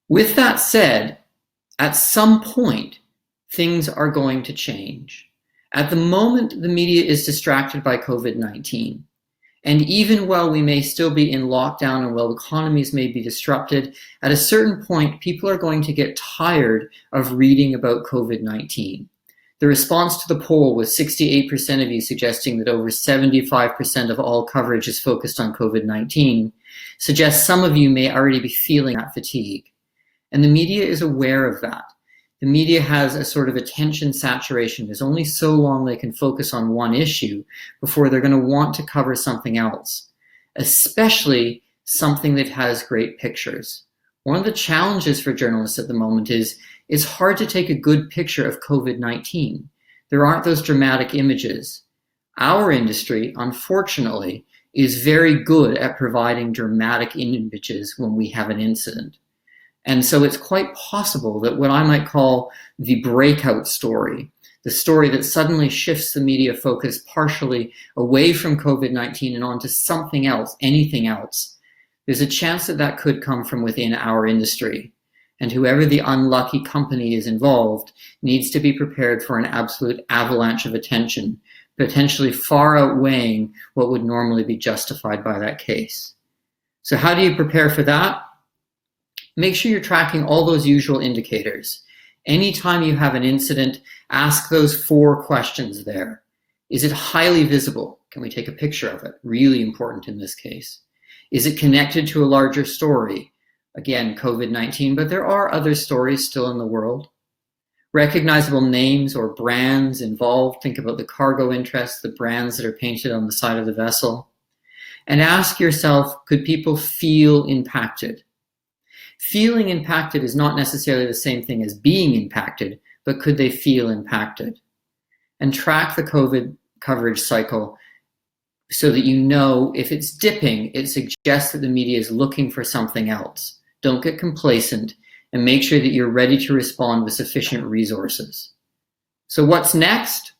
S2: With that said, at some point, things are going to change. At the moment, the media is distracted by COVID-19. And even while we may still be in lockdown and while economies may be disrupted, at a certain point, people are going to get tired of reading about COVID-19. The response to the poll, with 68% of you suggesting that over 75% of all coverage is focused on COVID-19, suggests some of you may already be feeling that fatigue. And the media is aware of that. The media has a sort of attention saturation. There's only so long they can focus on one issue before they're going to want to cover something else, especially something that has great pictures. One of the challenges for journalists at the moment is it's hard to take a good picture of COVID-19. There aren't those dramatic images. Our industry, unfortunately, is very good at providing dramatic images when we have an incident. And so it's quite possible that what I might call the breakout story, the story that suddenly shifts the media focus partially away from COVID-19 and onto something else, anything else, there's a chance that that could come from within our industry. And whoever the unlucky company is involved needs to be prepared for an absolute avalanche of attention, potentially far outweighing what would normally be justified by that case. So how do you prepare for that? Make sure you're tracking all those usual indicators. Anytime you have an incident, ask those 4 questions there. Is it highly visible? Can we take a picture of it? Really important in this case. Is it connected to a larger story? Again, COVID-19, but there are other stories still in the world. Recognizable names or brands involved. Think about the cargo interests, the brands that are painted on the side of the vessel. And ask yourself, could people feel impacted? Feeling impacted is not necessarily the same thing as being impacted, but could they feel impacted? And track the COVID coverage cycle so that you know if it's dipping, it suggests that the media is looking for something else. Don't get complacent and make sure that you're ready to respond with sufficient resources. So what's next?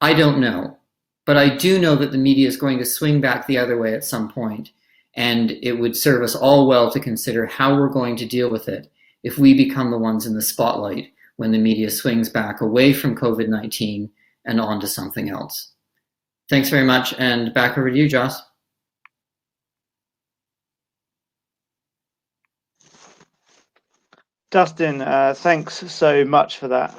S2: I don't know, but I do know that the media is going to swing back the other way at some point. And it would serve us all well to consider how we're going to deal with it if we become the ones in the spotlight when the media swings back away from COVID-19 and onto something else. Thanks very much, and back over to you, Joss.
S1: Dustin, thanks so much for that.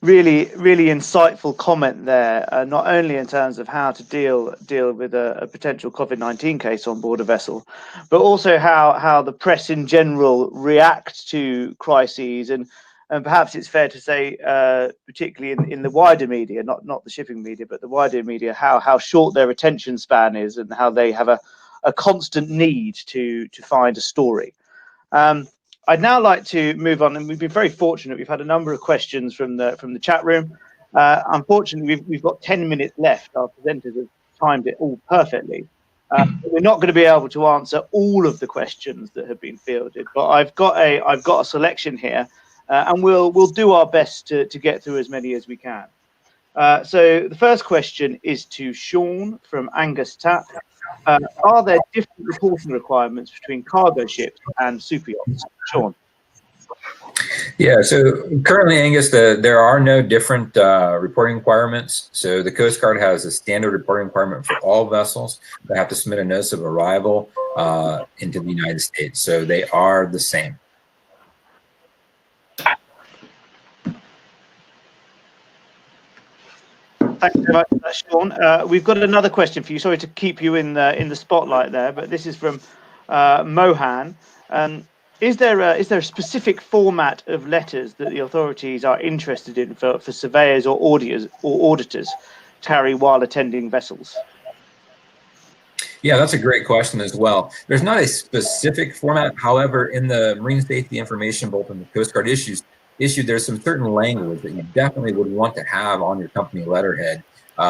S1: really, really insightful comment there, not only in terms of how to deal with a potential COVID-19 case on board a vessel, but also how the press in general react to crises, and perhaps it's fair to say, particularly in the wider media, not the shipping media, but the wider media, how short their attention span is, and how they have a constant need to find a story. I'd now like to move on, and we've been very fortunate. We've had a number of questions from the chat room. Unfortunately, we've got 10 minutes left. Our presenters have timed it all perfectly. We're not going to be able to answer all of the questions that have been fielded, but I've got a selection here, and we'll do our best to get through as many as we can. So the first question is to Sean from Angus Tapp. Are there different reporting requirements between cargo ships and super yachts? Sean.
S3: Yeah, so currently, Angus, there are no different reporting requirements. So the Coast Guard has a standard reporting requirement for all vessels. They have to submit a notice of arrival into the United States. So they are the same.
S1: Thanks very much, Sean. We've got another question for you. Sorry to keep you in the spotlight there, but this is from Mohan. Is there a specific format of letters that the authorities are interested in for surveyors or auditors to carry while attending vessels?
S3: Yeah, that's a great question as well. There's not a specific format. However, in the Marine Safety Information Bulletin the Coast Guard issued, there's some certain language that you definitely would want to have on your company letterhead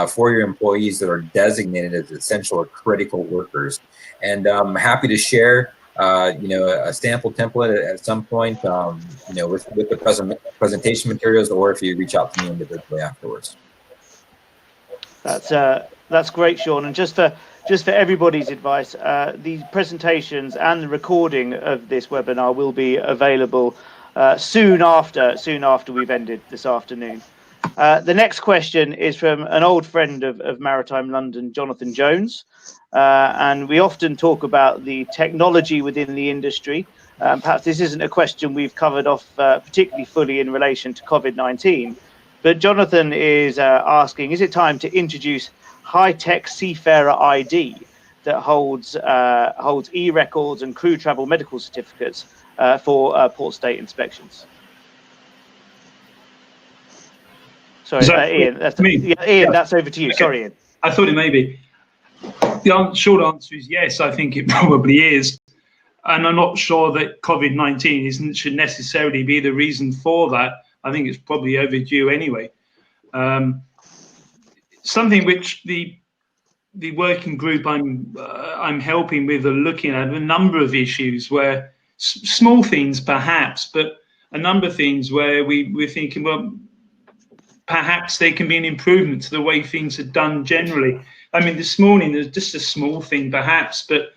S3: for your employees that are designated as essential or critical workers. And I'm happy to share, a sample template at some point, with the presentation materials, or if you reach out to me individually afterwards.
S1: That's great, Sean. And just for everybody's advice, the presentations and the recording of this webinar will be available soon after we've ended this afternoon. The next question is from an old friend of Maritime London, Jonathan Jones. And we often talk about the technology within the industry. Perhaps this isn't a question we've covered off particularly fully in relation to COVID-19. But Jonathan is asking, is it time to introduce high-tech seafarer ID that holds e-records and crew travel medical certificates for port state inspections? Sorry, Ian. That's me. Yeah, Ian, that's over to you. Okay. Sorry, Ian.
S4: I thought it may be. The short answer is yes. I think it probably is, and I'm not sure that COVID-19 should necessarily be the reason for that. I think it's probably overdue anyway. Something which the working group I'm helping with are looking at a number of issues where small things perhaps, but a number of things where we're thinking, well, perhaps there can be an improvement to the way things are done generally. I mean, this morning there's just a small thing perhaps, but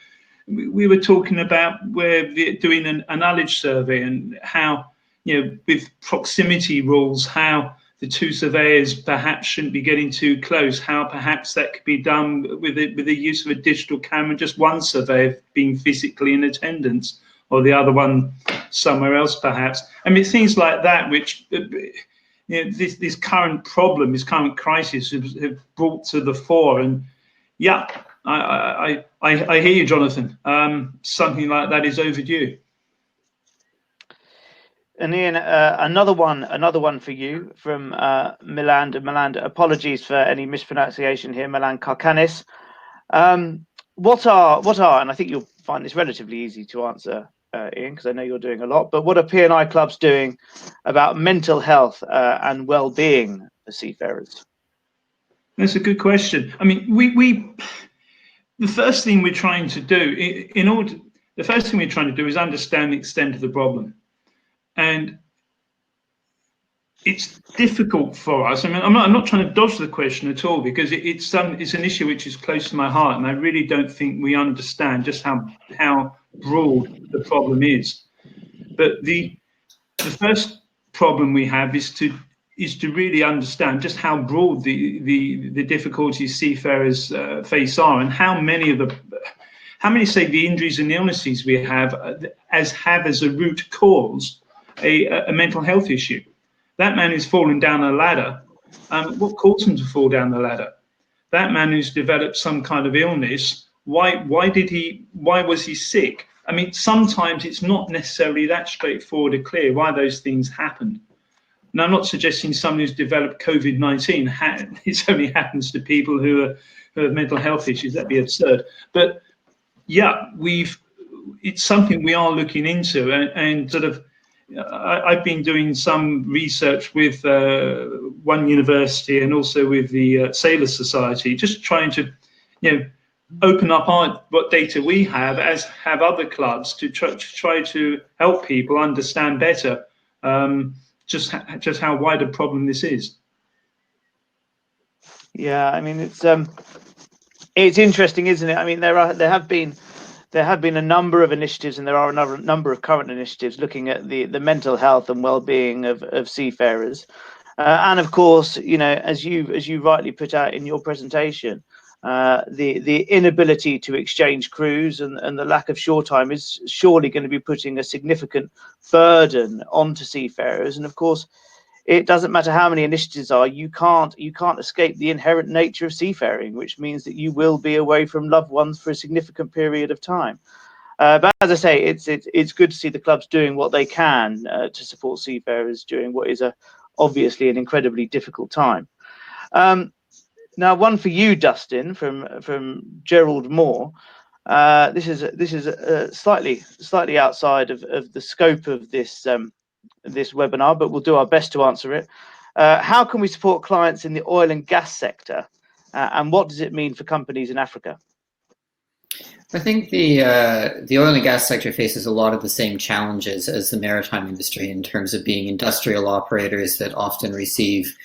S4: we were talking about where we're doing an ullage survey and how, with proximity rules, how the two surveyors perhaps shouldn't be getting too close, how perhaps that could be done with the use of a digital camera, just one surveyor being physically in attendance or the other one somewhere else perhaps. I mean, things like that, which this current problem, this current crisis have brought to the fore. And yeah, I hear you, Jonathan. Something like that is overdue.
S1: And Ian, another one for you from Milan. Apologies for any mispronunciation here, Milan Karkanis. What are, and I think you'll find this relatively easy to answer, Ian, because I know you're doing a lot, but what are P&I clubs doing about mental health and well-being for seafarers?
S4: That's a good question. I mean, the first thing we're trying to do is understand the extent of the problem. And it's difficult for us. I mean, I'm not trying to dodge the question at all, because it's an issue which is close to my heart, and I really don't think we understand just how broad the problem is. But the first problem we have is to really understand just how broad the difficulties seafarers face are, and how many say the injuries and illnesses we have as a root cause a mental health issue. That man who's fallen down a ladder, what caused him to fall down the ladder? That man who's developed some kind of illness, why was he sick? I mean, sometimes it's not necessarily that straightforward or clear why those things happened. And I'm not suggesting someone who's developed COVID-19, it only happens to people who have mental health issues. That'd be absurd. But yeah, it's something we are looking into, and sort of, I've been doing some research with one university and also with the Sailors Society, just trying to, open up what data we have, as have other clubs, to try to help people understand better just how wide a problem this is.
S1: Yeah, I mean, it's interesting, isn't it? I mean, there have been a number of initiatives, and there are a number of current initiatives looking at the mental health and well-being of seafarers, and of course, as you rightly put out in your presentation, the inability to exchange crews and the lack of shore time is surely going to be putting a significant burden onto seafarers. And of course, it doesn't matter how many initiatives are, you can't escape the inherent nature of seafaring, which means that you will be away from loved ones for a significant period of time. But as I say, it's good to see the clubs doing what they can to support seafarers during what is obviously an incredibly difficult time. Now, one for you, Dustin, from Gerald Moore. This is slightly outside of the scope of this webinar, but we'll do our best to answer it. How can we support clients in the oil and gas sector, and what does it mean for companies in Africa?
S2: I think the oil and gas sector faces a lot of the same challenges as the maritime industry in terms of being industrial operators that often receive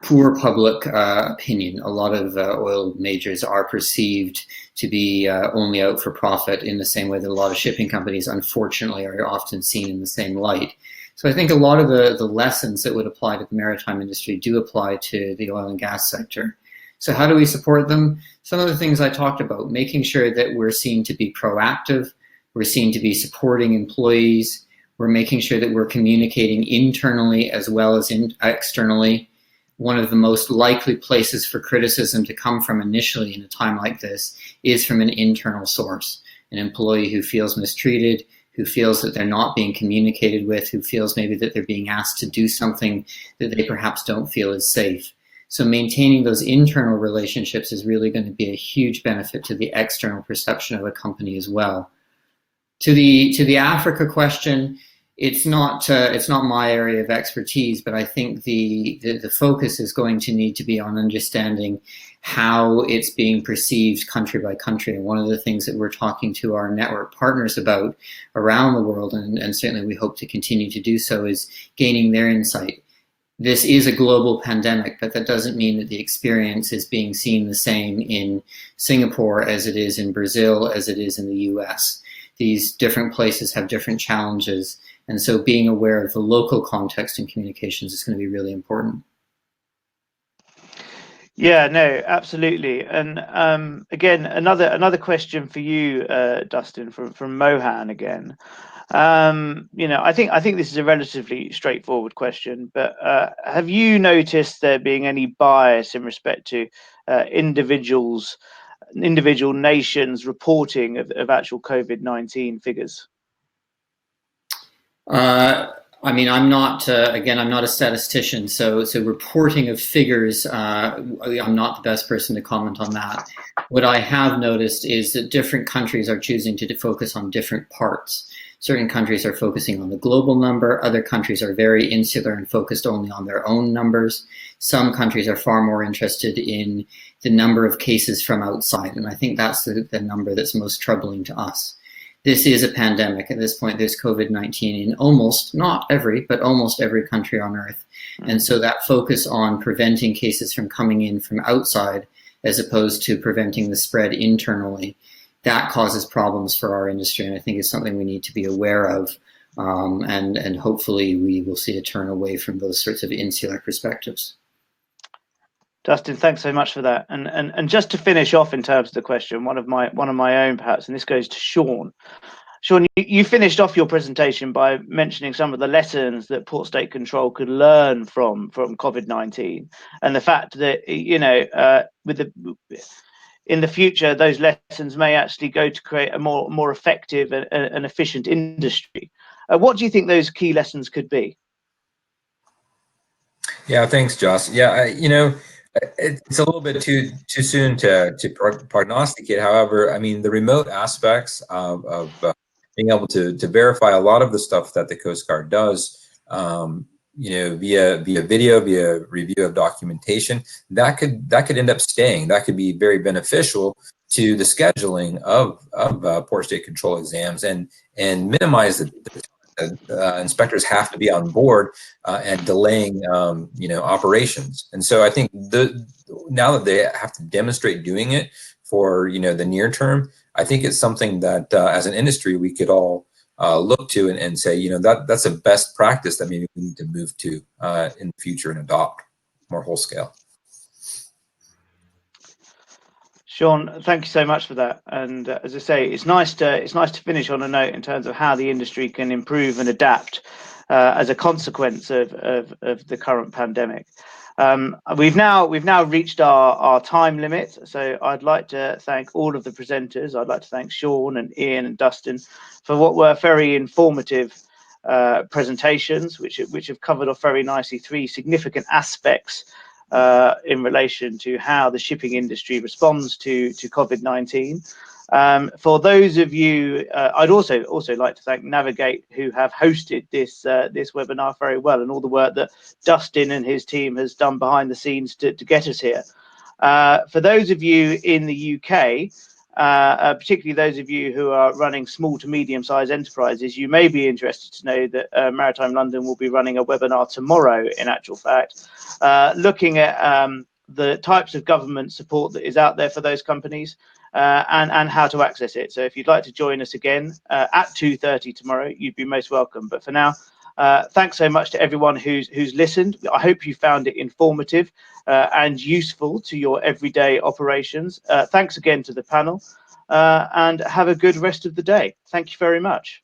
S2: poor public opinion. A lot of oil majors are perceived to be only out for profit, in the same way that a lot of shipping companies, unfortunately, are often seen in the same light. So I think a lot of the lessons that would apply to the maritime industry do apply to the oil and gas sector. So how do we support them? Some of the things I talked about, making sure that we're seen to be proactive, we're seen to be supporting employees, we're making sure that we're communicating internally as well as externally. One of the most likely places for criticism to come from initially in a time like this is from an internal source, an employee who feels mistreated, who feels that they're not being communicated with, who feels maybe that they're being asked to do something that they perhaps don't feel is safe. So maintaining those internal relationships is really going to be a huge benefit to the external perception of a company as well. To the Africa question, it's not my area of expertise, but I think the focus is going to need to be on understanding how it's being perceived country by country. And one of the things that we're talking to our network partners about around the world, and certainly we hope to continue to do so, is gaining their insight. This is a global pandemic, but that doesn't mean that the experience is being seen the same in Singapore as it is in Brazil, as it is in the US. These different places have different challenges. And so being aware of the local context and communications is going to be really important.
S1: Yeah, no, absolutely. And again, another question for you, Dustin, from Mohan again. I think this is a relatively straightforward question, but have you noticed there being any bias in respect to individual nations reporting of actual COVID-19 figures?
S2: I mean, I'm not a statistician, so reporting of figures, I'm not the best person to comment on that. What I have noticed is that different countries are choosing to focus on different parts. Certain countries are focusing on the global number, other countries are very insular and focused only on their own numbers. Some countries are far more interested in the number of cases from outside, and I think that's the number that's most troubling to us. This is a pandemic. At this point, there's COVID-19 in almost, not every, but almost every country on earth. And so that focus on preventing cases from coming in from outside, as opposed to preventing the spread internally, that causes problems for our industry. And I think it's something we need to be aware of. And hopefully we will see a turn away from those sorts of insular perspectives.
S1: Dustin, thanks so much for that. And just to finish off in terms of the question, one of my own perhaps, and this goes to Sean. Sean, you finished off your presentation by mentioning some of the lessons that Port State Control could learn from COVID-19, and the fact that, you know, in the future, those lessons may actually go to create a more effective and efficient industry. What do you think those key lessons could be?
S3: Yeah, thanks, Joss. Yeah, you know, it's a little bit too soon to prognosticate. However, I mean, the remote aspects of being able to verify a lot of the stuff that the Coast Guard does, you know, via video, via review of documentation, that could end up staying. That could be very beneficial to the scheduling of Port State Control exams and minimize the inspectors have to be on board and delaying, you know, operations. And so I think now that they have to demonstrate doing it for, you know, the near term, I think it's something that as an industry we could all look to and say, you know, that's a best practice that maybe we need to move to in the future and adopt more whole scale.
S1: Sean, thank you so much for that. And as I say, it's nice to finish on a note in terms of how the industry can improve and adapt as a consequence of the current pandemic. We've now reached our time limit, so I'd like to thank all of the presenters. I'd like to thank Sean and Ian and Dustin for what were very informative presentations, which have covered off very nicely three significant aspects in relation to how the shipping industry responds to COVID-19. For those of you, I'd also like to thank Navigate, who have hosted this webinar very well, and all the work that Dustin and his team has done behind the scenes to get us here. For those of you in the UK, particularly those of you who are running small to medium-sized enterprises, you may be interested to know that Maritime London will be running a webinar tomorrow, in actual fact, looking at the types of government support that is out there for those companies and how to access it. So if you'd like to join us again at 2:30 tomorrow, you'd be most welcome. But for now, thanks so much to everyone who's listened. I hope you found it informative and useful to your everyday operations. Thanks again to the panel and have a good rest of the day. Thank you very much.